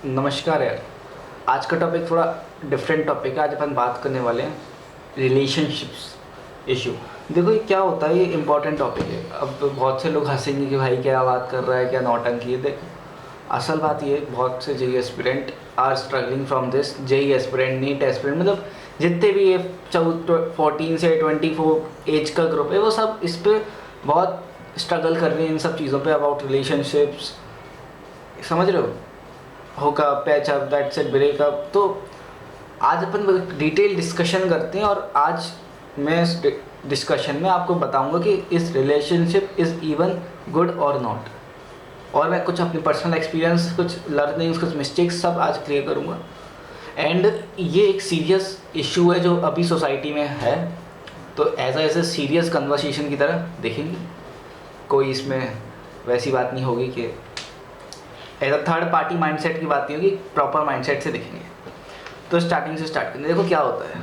नमस्कार यार। आज का टॉपिक थोड़ा डिफरेंट टॉपिक है। आज अपन बात करने वाले हैं रिलेशनशिप्स इशू। देखो ये क्या होता है, ये इम्पोर्टेंट टॉपिक है। अब बहुत से लोग हंसेंगे कि भाई क्या बात कर रहा है, क्या नौटंकी है। देखो असल बात ये है, बहुत से JEE aspirant are struggling from this. JEE aspirant, NEET aspirant, मतलब जितने भी ये 14 से 24 एज का ग्रुप है, वो सब इस पर बहुत स्ट्रगल कर रहे हैं, इन सब चीज़ों पे, अबाउट रिलेशनशिप्स। समझ रहे हो, hookup, patchup, that's it, breakup. तो आज अपन डिटेल डिस्कशन करते हैं, और आज मैं इस डिस्कशन में आपको बताऊंगा कि इस रिलेशनशिप इज़ इवन गुड और नॉट। और मैं कुछ अपनी पर्सनल एक्सपीरियंस, कुछ लर्निंग्स, कुछ मिस्टेक्स सब आज क्लियर करूंगा। एंड ये एक सीरियस इशू है जो अभी सोसाइटी में है, तो एज ए सीरियस कन्वर्सेशन की तरह देखेंगे। कोई इसमें वैसी बात नहीं होगी कि as a third party mindset की बात नहीं होगी, प्रॉपर माइंडसेट से देखेंगे। तो स्टार्टिंग से स्टार्ट करेंगे। देखो क्या होता है,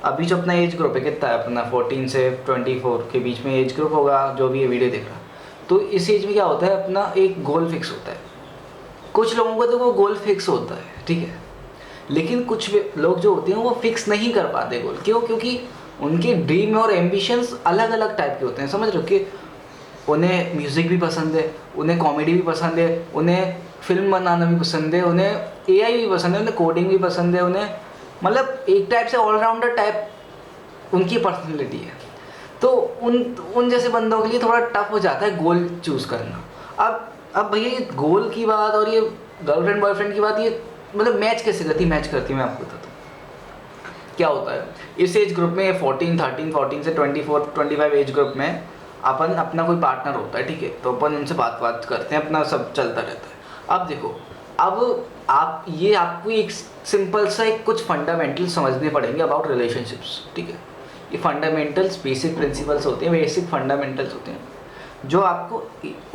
अभी जो अपना एज ग्रुप है, कितना है अपना, 14 से 24 के बीच में एज ग्रुप होगा जो भी ये वीडियो देख रहा है। तो इस एज में क्या होता है, अपना एक गोल फिक्स होता है। कुछ लोगों का तो वो गोल फिक्स होता है, ठीक है, लेकिन कुछ लोग जो होते हैं वो फिक्स नहीं कर पाते गोल। क्यों? क्योंकि उनके ड्रीम और एम्बिशंस अलग अलग टाइप के होते हैं। समझ रहे हो कि उन्हें म्यूज़िक भी पसंद है, उन्हें कॉमेडी भी पसंद है, उन्हें फिल्म बनाना भी पसंद है, उन्हें एआई भी पसंद है, उन्हें कोडिंग भी पसंद है, उन्हें मतलब एक टाइप से ऑलराउंडर टाइप उनकी पर्सनैलिटी है। तो उन उन जैसे बंदों के लिए थोड़ा टफ हो जाता है गोल चूज़ करना। अब भैया ये गोल की बात और ये गर्लफ्रेंड बॉयफ्रेंड की बात, ये मतलब मैच कैसे करती, मैच करती, मैं आपको बताता हूँ क्या होता है। इस एज ग्रुप में 14 से 24-25 एज ग्रुप में अपन अपना कोई पार्टनर होता है, ठीक है, तो अपन उनसे बात करते हैं, अपना सब चलता रहता है। अब देखो, अब आपको एक सिंपल सा एक कुछ फंडामेंटल समझने पड़ेंगे अबाउट रिलेशनशिप्स, ठीक है। ये फंडामेंटल्स, बेसिक प्रिंसिपल्स होते हैं, बेसिक फंडामेंटल्स होते हैं जो आपको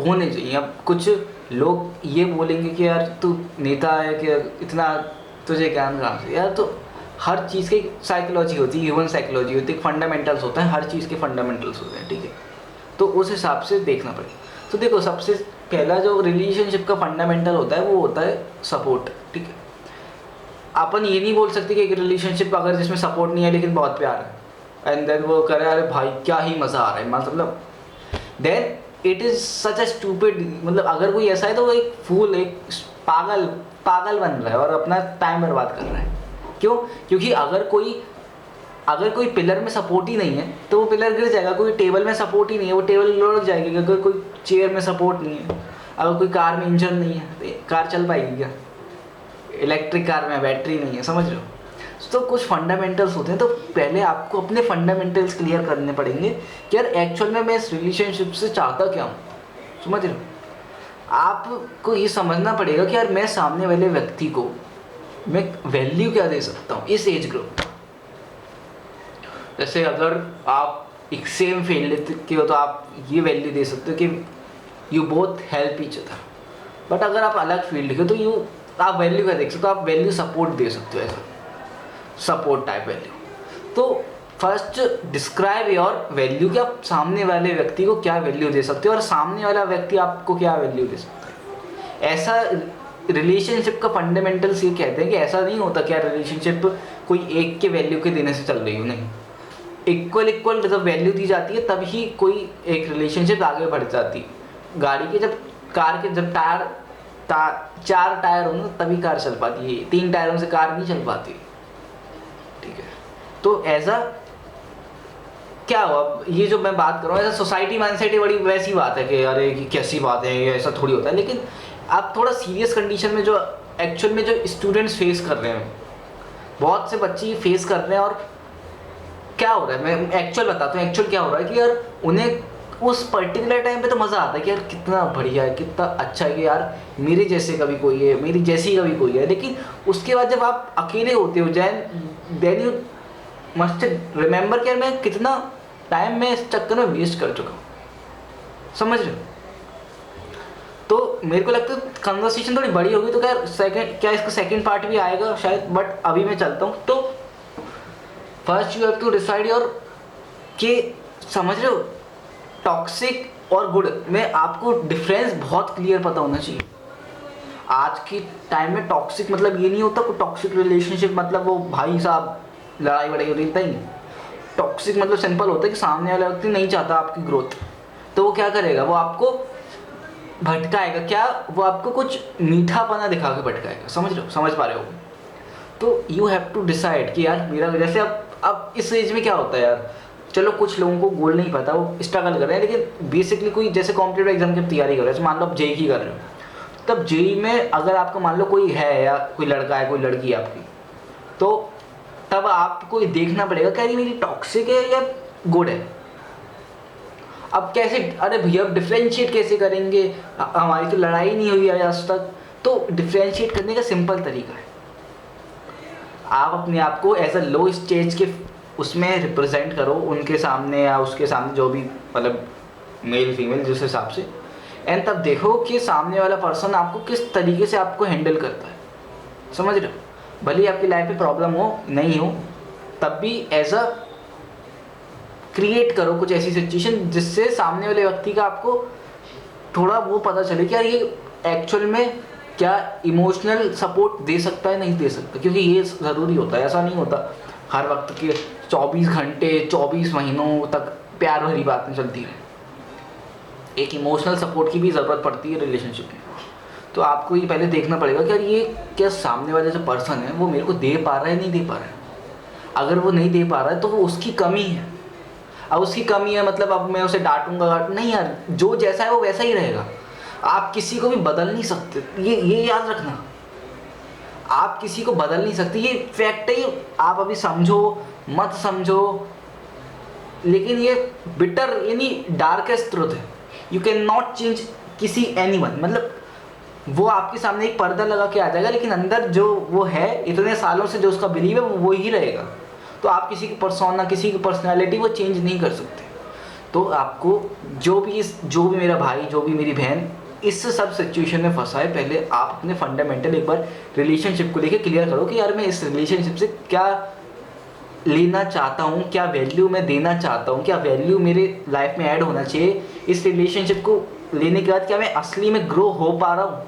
होने चाहिए। अब कुछ लोग ये बोलेंगे कि यार तू नेता है कि इतना तुझे ज्ञान कहाँ से। यार तो हर चीज़ की साइकोलॉजी होती है, ह्यूमन साइकोलॉजी होती है, फंडामेंटल्स होता है, हर चीज़ के फंडामेंटल्स होते हैं, ठीक है। तो उस हिसाब से देखना पड़ेगा। तो देखो, सबसे पहला जो रिलेशनशिप का फंडामेंटल होता है वो होता है सपोर्ट, ठीक है। अपन ये नहीं बोल सकते कि एक रिलेशनशिप अगर जिसमें सपोर्ट नहीं है लेकिन बहुत प्यार है, एंड देन वो करे अरे भाई क्या ही मज़ा आ रहा है, मतलब then it is such a stupid. मतलब अगर कोई ऐसा है तो वो एक फूल, एक पागल बन रहा है और अपना टाइम बर्बाद कर रहा है। क्यों? क्योंकि अगर कोई पिलर में सपोर्ट ही नहीं है तो वो पिलर गिर जाएगा। कोई टेबल में सपोर्ट ही नहीं है, वो टेबल लुढ़क जाएगी। अगर कोई चेयर में सपोर्ट नहीं है, अगर कोई कार में इंजन नहीं है तो कार चल पाएगी क्या? इलेक्ट्रिक कार में बैटरी नहीं है, समझ रहे हो। तो कुछ फंडामेंटल्स होते हैं, तो पहले आपको अपने फंडामेंटल्स क्लियर करने पड़ेंगे कि यार एक्चुअल में मैं इस रिलेशनशिप से चाहता क्या हूँ। समझ रहे हो, आपको ये समझना पड़ेगा कि यार मैं सामने वाले व्यक्ति को मैं वैल्यू क्या दे सकता हूँ इस एज ग्रुप। जैसे अगर आप एक सेम फील्ड के हो तो आप ये वैल्यू दे सकते हो कि you both help each other. But अगर आप अलग फील्ड के हो तो आप वैल्यू क्या देख सकते हो, आप वैल्यू सपोर्ट दे सकते हो, ऐसा सपोर्ट टाइप वैल्यू। तो फर्स्ट डिस्क्राइब योर वैल्यू, कि आप सामने वाले व्यक्ति को क्या वैल्यू दे सकते हो और सामने वाला व्यक्ति आपको क्या वैल्यू दे सकता है। ऐसा रिलेशनशिप का फंडामेंटल्स ये कहते हैं कि ऐसा नहीं होता कि यार रिलेशनशिप कोई एक के वैल्यू के देने से चल रही हो, नहीं। इक्वल जब वैल्यू दी जाती है तभी कोई एक रिलेशनशिप आगे बढ़ जाती है। गाड़ी के जब कार के जब चार टायर हो ना तभी कार चल पाती है, 3 टायरों से कार नहीं चल पाती, ठीक है। तो ऐसा क्या हुआ, ये जो मैं बात कर रहा हूँ ऐसा सोसाइटी माइंडसेट है, बड़ी वैसी बात है कि अरे कैसी बात है, ये ऐसा थोड़ी होता है। लेकिन आप थोड़ा सीरियस कंडीशन में जो एक्चुअल में जो स्टूडेंट्स फेस कर रहे हैं, बहुत से बच्चे फेस कर रहे हैं। और क्या हो रहा है, मैं एक्चुअल बताता हूँ एक्चुअल क्या हो रहा है कि यार उन्हें उस पर्टिकुलर टाइम पे तो मज़ा आता है कि यार कितना बढ़िया है, कितना अच्छा है कि यार मेरे जैसे कभी कोई है, मेरी जैसी कभी कोई है। लेकिन उसके बाद जब आप अकेले होते हो देन यू मस्ट रिमेंबर कि यार मैं कितना टाइम मैं इस चक्कर में वेस्ट कर चुका हूँ। समझ रहे हो। तो मेरे को लगता है कन्वर्सेशन थोड़ी बड़ी होगी तो क्या इसका सेकंड पार्ट भी आएगा शायद, बट अभी मैं चलता हूँ। तो first you have to decide your कि समझ रहे हो टॉक्सिक और गुड में आपको डिफरेंस बहुत क्लियर पता होना चाहिए। आज के टाइम में टॉक्सिक मतलब ये नहीं होता कोई टॉक्सिक रिलेशनशिप मतलब वो भाई साहब लड़ाई वड़ाई हो रही था ही नहीं। टॉक्सिक मतलब सिंपल होता है कि सामने वाला व्यक्ति नहीं चाहता आपकी ग्रोथ, तो वो क्या करेगा, वो आपको भटकाएगा। क्या, वो आपको कुछ मीठापना दिखा के भटकाएगा। समझ रहे हो, समझ पा रहे हो? तो यू हैव टू डिसाइड कि यार मेरा, जैसे अब इस एज में क्या होता है यार, चलो कुछ लोगों को गोल नहीं पता, वो स्ट्रगल कर रहे हैं, लेकिन बेसिकली कोई जैसे कॉम्पिटेटिव एग्जाम की तैयारी कर रहे हैं, मान लो आप जेई की कर रहे हो, तब जेई में अगर आपको मान लो कोई है या कोई लड़का है कोई लड़की है आपकी, तो तब आपको ये देखना पड़ेगा क्या ये मेरी टॉक्सिक है या गुड है। अब कैसे, अरे भैया अब डिफ्रेंशिएट कैसे करेंगे, हमारी तो लड़ाई नहीं हुई है आज तक। तो डिफ्रेंशिएट करने का सिंपल तरीका है, आप अपने आप को एज अ लो स्टेज के उसमें रिप्रेजेंट करो उनके सामने या उसके सामने, जो भी मतलब मेल फीमेल जिस हिसाब से, एंड तब देखो कि सामने वाला पर्सन आपको किस तरीके से आपको हैंडल करता है। समझ रहे हो? भले ही आपकी लाइफ में प्रॉब्लम हो नहीं हो, तब भी एज अ क्रिएट करो कुछ ऐसी सिचुएशन जिससे सामने वाले व्यक्ति का आपको थोड़ा वो पता चले कि यार ये एक्चुअल में क्या इमोशनल सपोर्ट दे सकता है नहीं दे सकता, क्योंकि ये ज़रूरी होता है। ऐसा नहीं होता हर वक्त के 24 घंटे 24 महीनों तक प्यार भरी बातें चलती रहे। एक इमोशनल सपोर्ट की भी ज़रूरत पड़ती है रिलेशनशिप में। तो आपको ये पहले देखना पड़ेगा कि यार ये क्या सामने वाले जो पर्सन है वो मेरे को दे पा रहा है नहीं दे पा रहा है। अगर वो नहीं दे पा रहा है तो वो उसकी कमी है। अब उसकी कमी है मतलब अब मैं उसे डांटूंगा नहीं यार, जो जैसा है वो वैसा ही रहेगा। आप किसी को भी बदल नहीं सकते, ये याद रखना। आप किसी को बदल नहीं सकते, ये फैक्ट है। आप अभी समझो मत समझो, लेकिन ये बिटर यानी डार्केस्ट ट्रुथ है। यू कैन नॉट चेंज किसी एनीवन, मतलब वो आपके सामने एक पर्दा लगा के आ जाएगा, लेकिन अंदर जो वो है इतने सालों से जो उसका बिलीव है वो ही रहेगा। तो आप किसी की पर्सोना किसी की पर्सनैलिटी वो चेंज नहीं कर सकते। तो आपको जो भी मेरा भाई जो भी मेरी बहन इस सब सिचुएशन में फंसा है, पहले आप अपने फंडामेंटल एक बार रिलेशनशिप को लेके क्लियर करो कि यार मैं इस रिलेशनशिप से क्या लेना चाहता हूँ, क्या वैल्यू मैं देना चाहता हूँ, क्या वैल्यू मेरे लाइफ में ऐड होना चाहिए। इस रिलेशनशिप को लेने के बाद क्या मैं असली में ग्रो हो पा रहा हूँ।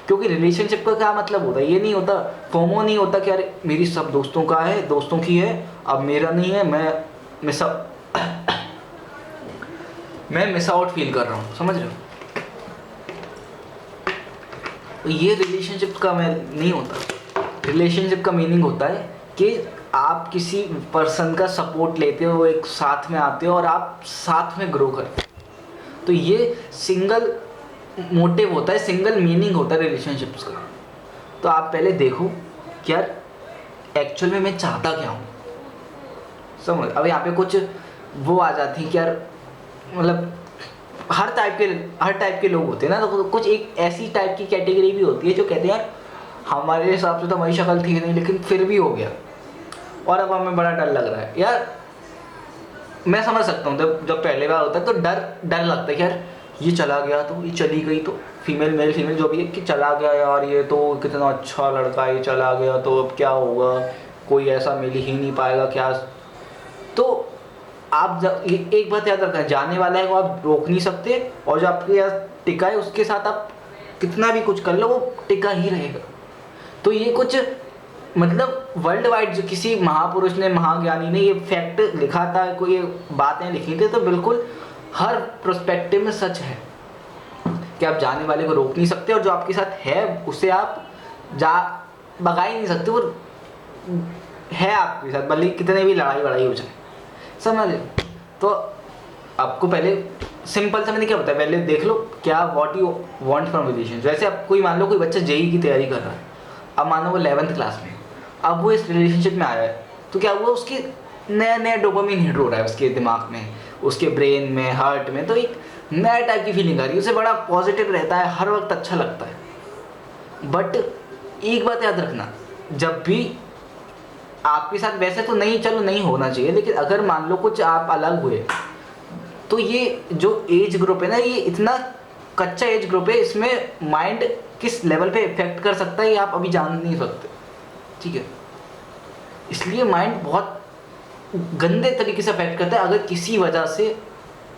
क्योंकि रिलेशनशिप का क्या मतलब होता है, ये नहीं होता, फोमो नहीं होता कि यार मेरी सब दोस्तों का है, दोस्तों की है, अब मेरा नहीं है, मैं सब मैं मिस आउट फील कर रहा हूँ। समझ रहे हो? तो ये रिलेशनशिप का मैं नहीं होता। रिलेशनशिप का मीनिंग होता है कि आप किसी पर्सन का सपोर्ट लेते हो, एक साथ में आते हो और आप साथ में ग्रो करते हो। तो ये सिंगल मोटिव होता है, सिंगल मीनिंग होता है रिलेशनशिप्स का। तो आप पहले देखो कि यार एक्चुअल में मैं चाहता क्या हूँ। समझ, अब यहाँ पे कुछ वो आ जाती है कि यार मतलब हर टाइप के लोग होते हैं ना, तो कुछ एक ऐसी टाइप की कैटेगरी भी होती है जो कहते हैं यार हमारे हिसाब से तो हमारी शक्ल थी नहीं लेकिन फिर भी हो गया और अब हमें बड़ा डर लग रहा है। यार मैं समझ सकता हूँ, जब पहले बार होता है तो डर लगता है कि यार ये चला गया तो ये चली गई तो मेल फीमेल जो भी है कि चला गया यार, ये तो कितना अच्छा लड़का ये चला गया तो अब क्या होगा, कोई ऐसा मिल ही नहीं पाएगा क्या। तो आप एक बात याद रखना, जाने वाला है वो आप रोक नहीं सकते, और जो आपके यहाँ टिका है उसके साथ आप कितना भी कुछ कर लो वो टिका ही रहेगा। तो ये कुछ मतलब वर्ल्ड वाइड जो किसी महापुरुष ने महाज्ञानी ने ये फैक्ट लिखा था, कोई बातें लिखी थी, तो बिल्कुल हर प्रोस्पेक्टिव में सच है कि आप जाने वाले को रोक नहीं सकते, और जो आपके साथ है उसे आप भगा ही नहीं सकते, वो है आपके साथ भले कितने भी लड़ाई हो जाए। समझ। तो आपको पहले सिंपल सा मैंने क्या बताया, पहले देख लो क्या what you want from relation. जैसे आप मान लो कोई बच्चा जेई की तैयारी कर रहा है, अब मान लो वो 11th क्लास में, अब वो इस रिलेशनशिप में आया है, तो क्या वो उसके नया डोपामिन हिट हो रहा है उसके दिमाग में, उसके ब्रेन में, हार्ट में, तो एक नया टाइप की फीलिंग आ रही है, उसे बड़ा पॉजिटिव रहता है, हर वक्त अच्छा लगता है। बट एक बात याद रखना, जब भी आपके साथ वैसे तो नहीं, चलो नहीं होना चाहिए, लेकिन अगर मान लो कुछ आप अलग हुए, तो ये जो एज ग्रुप है ना, ये इतना कच्चा एज ग्रुप है, इसमें माइंड किस लेवल पे इफेक्ट कर सकता है ये आप अभी जान नहीं सकते। ठीक है, इसलिए माइंड बहुत गंदे तरीके से अफेक्ट करता है अगर किसी वजह से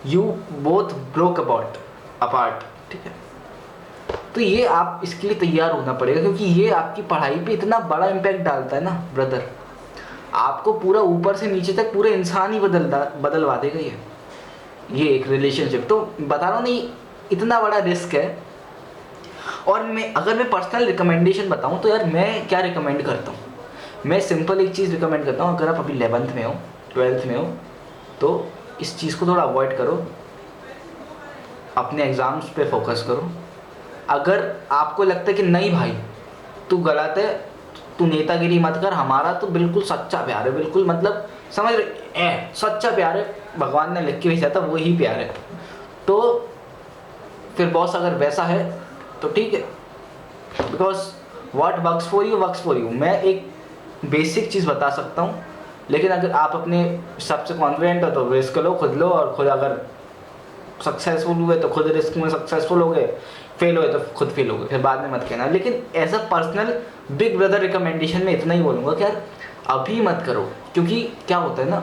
यू बोथ ब्रोक अपार्ट। ठीक है, तो ये आप इसके लिए तैयार होना पड़ेगा, क्योंकि ये आपकी पढ़ाई पे इतना बड़ा इम्पैक्ट डालता है ना ब्रदर, आपको पूरा ऊपर से नीचे तक पूरे इंसान ही बदलवा देगा ये एक रिलेशनशिप। तो बता रहा हूँ नहीं, इतना बड़ा रिस्क है। और अगर मैं पर्सनल रिकमेंडेशन बताऊँ तो यार मैं क्या रिकमेंड करता हूँ, मैं सिंपल एक चीज़ रिकमेंड करता हूँ। अगर आप अभी 11th में हो, 12th में हो, तो इस चीज़ को थोड़ा अवॉइड करो, अपने एग्ज़ाम्स पे फोकस करो। अगर आपको लगता है कि नहीं भाई तू गलत है, तू नेतागिरी मत कर, हमारा तो बिल्कुल सच्चा प्यार है, बिल्कुल मतलब समझ रहे सच्चा प्यार है, भगवान ने लिख के भेजा था वही प्यार है, तो फिर बॉस अगर वैसा है तो ठीक है, because what works for you works for you. मैं एक बेसिक चीज़ बता सकता हूँ, लेकिन अगर आप अपने सबसे कॉन्फिडेंट हो तो रिस्क लो, खुद लो, और खुद अगर सक्सेसफुल हुए तो खुद रिस्क में सक्सेसफुल हो गए, फेल हुए तो खुद फेल हो गए, फिर बाद में मत कहना। लेकिन as a personal big brother recommendation में इतना ही बोलूँगा कि यार अभी मत करो, क्योंकि क्या होता है ना,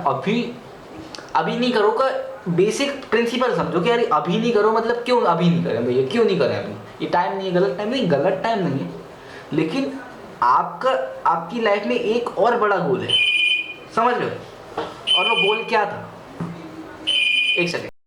अभी नहीं करो का बेसिक प्रिंसिपल समझो कि यार अभी नहीं करो मतलब क्यों अभी नहीं करें भैया, क्यों नहीं करें अभी, ये टाइम नहीं है, गलत टाइम नहीं, गलत टाइम नहीं है, लेकिन आपकी लाइफ में एक और बड़ा गोल है, समझ रहे हो, और वो गोल क्या था, एक सेकेंड।